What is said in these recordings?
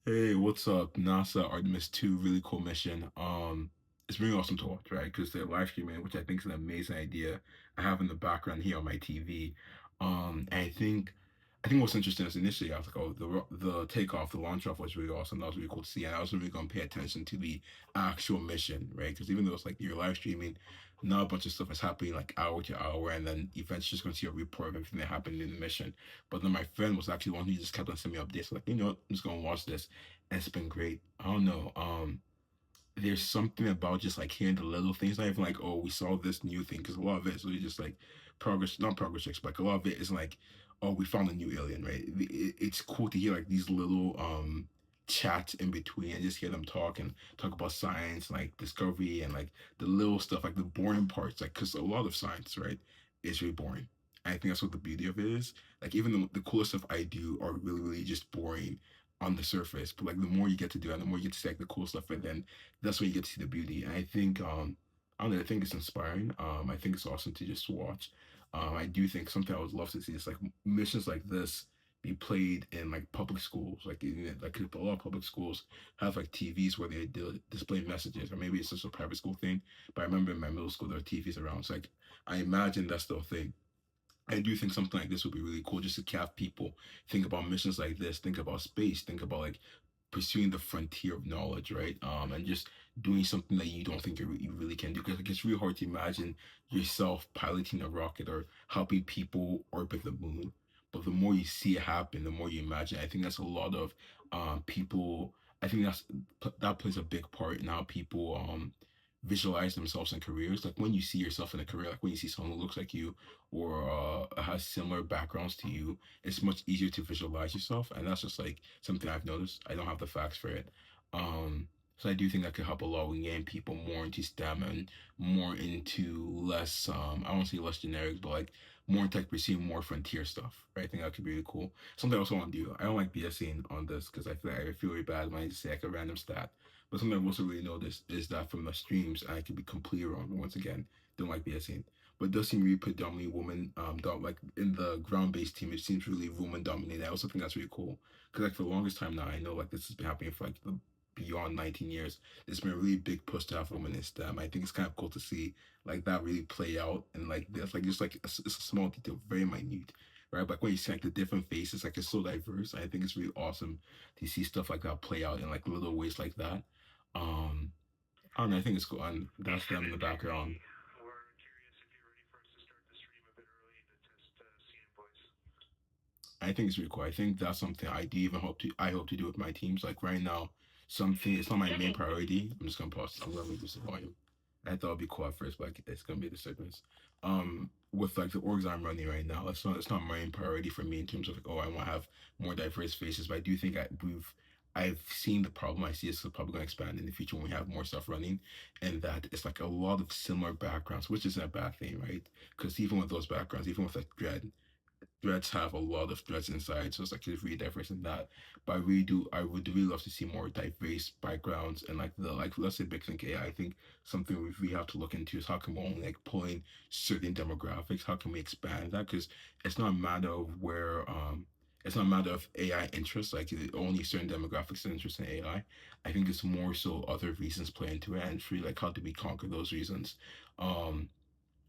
Hey, what's up? NASA Artemis 2, really cool mission. It's really awesome to watch, right? Because they're live streaming, which I think is an amazing idea. I have in the background here on my TV. And I think what's interesting is initially I was like, oh, the takeoff, the launch off was really awesome. That was really cool to see. And I was really going to pay attention to the actual mission, right? Because even though it's like you're live streaming, now a bunch of stuff is happening like hour to hour, and then eventually just going to see a report of everything that happened in the mission. But then my friend was actually one who just kept on sending me updates. Like, you know what? I'm just gonna watch this. And it's been great. I don't know. There's something about just like hearing the little things, not even like, oh, we saw this new thing, because a lot of it is really just like progress, not progress checks, but like a lot of it is like, oh, we found a new alien, right? It's cool to hear like these little chats in between and just hear them talk and talk about science, like discovery and like the little stuff, like the boring parts, like because a lot of science, right, is really boring. I think that's what the beauty of it is. Like even the coolest stuff I do are really, really just boring on the surface. But like the more you get to do and the more you get to see like the cool stuff, and then that's when you get to see the beauty. And I don't know, I think it's inspiring. I think it's awesome to just watch. I do think something I would love to see is like missions like this be played in like public schools. Like like a lot of public schools have like TVs where they display messages, or maybe it's just a private school thing. But I remember in my middle school there were TVs around. So like I imagine that's the thing. I do think something like this would be really cool just to have people think about missions like this, think about space, think about like pursuing the frontier of knowledge, right? And just doing something that you don't think you really can do. Because like, it's really hard to imagine yourself piloting a rocket or helping people orbit the moon. But the more you see it happen, the more you imagine. I think that's a lot of people. I think that plays a big part in how people visualize themselves in careers. Like when you see yourself in a career, like when you see someone who looks like you or has similar backgrounds to you, it's much easier to visualize yourself. And that's just like something I've noticed. I don't have the facts for it. So I do think that could help a lot with getting people more into STEM and more into less, I won't say less generic, but like more into like pursuing more frontier stuff. Right? I think that could be really cool. Something I also want to do. I don't like BSing on this because I feel really bad when I just say like a random stat. But something I've also really noticed is that from the streams, and I could be completely wrong once again, don't like BSing, but it does seem really predominantly woman like in the ground-based team it seems really woman dominated. I also think that's really cool because like for the longest time now I know like this has been happening for like the beyond 19 years. It's been a really big push to have women in STEM. I think it's kind of cool to see like that really play out, and like there's like just like it's a small detail, very minute, right? But like when you see like the different faces, like it's so diverse. I think it's really awesome to see stuff like that play out in like little ways like that. um I don't know, I think it's cool, and Hey, that's them in the background. Andy, we're curious if you're ready for us to start the stream a bit early to test seeing voice. I think it's really cool. I think that's something I hope to do with my teams. Like right now, something it's not my main priority. I'm just gonna pause. I'm gonna reduce the volume. I thought it'd be cool at first, but like, it's gonna be the segments. With like the orgs I'm running right now, it's not my main priority for me in terms of like, oh, I want to have more diverse faces. But I do think I've seen the problem. I see it's probably going to expand in the future when we have more stuff running, and that it's like a lot of similar backgrounds, which isn't a bad thing, right? Because even with those backgrounds, even with like threads have a lot of threads inside, so it's like it's really diverse in that. But I would really love to see more diverse backgrounds and like the like let's say Big Think AI. I think something we have to look into is how can we only like pull in certain demographics? How can we expand that? Because it's not a matter of where it's not a matter of AI interest, like only certain demographics are interested in AI. I think it's more so other reasons play into it, and it's really like how do we conquer those reasons? Um,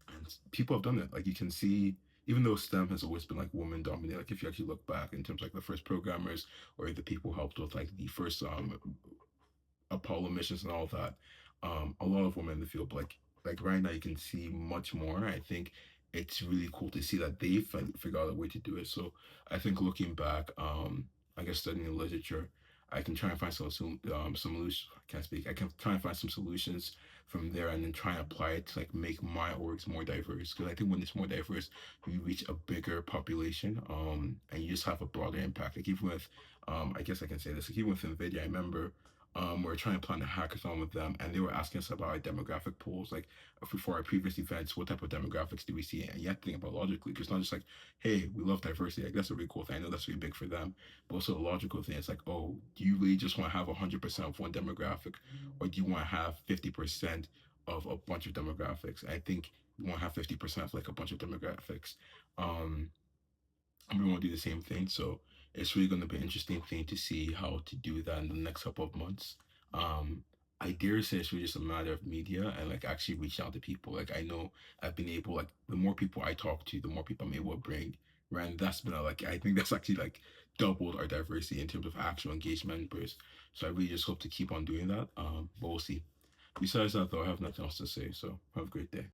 and people have done it. Like you can see, even though STEM has always been like woman dominated, like if you actually look back in terms of like the first programmers or the people who helped with like the first Apollo missions and all of that, a lot of women in the field. But like right now, you can see much more. I think it's really cool to see that they figure out a way to do it. So I think looking back, I guess studying literature, I can try and find some solutions. I can't speak. I can try and find some solutions from there, and then try and apply it to like make my orgs more diverse. Because I think when it's more diverse, you reach a bigger population, and you just have a broader impact. Like even with, I guess I can say this. Like even with Nvidia, I remember we were trying to plan a hackathon with them, and they were asking us about our demographic pools, like for our previous events, what type of demographics do we see? And you have to think about logically, because it's not just like, hey, we love diversity. Like that's a really cool thing. I know that's really big for them, but also a logical thing. It's like, oh, do you really just want to have 100% of one demographic, or do you want to have 50% of a bunch of demographics? I think you want to have 50% of like a bunch of demographics. Um, and we want to do the same thing. So it's really going to be an interesting thing to see how to do that in the next couple of months. Um, I dare say it's really just a matter of media and like actually reaching out to people. Like I know I've been able, like the more people I talk to, the more people I'm able to bring. Right. And that's been like I think that's actually like doubled our diversity in terms of actual engagement members. So I really just hope to keep on doing that. But we'll see. Besides that though, I have nothing else to say. So have a great day.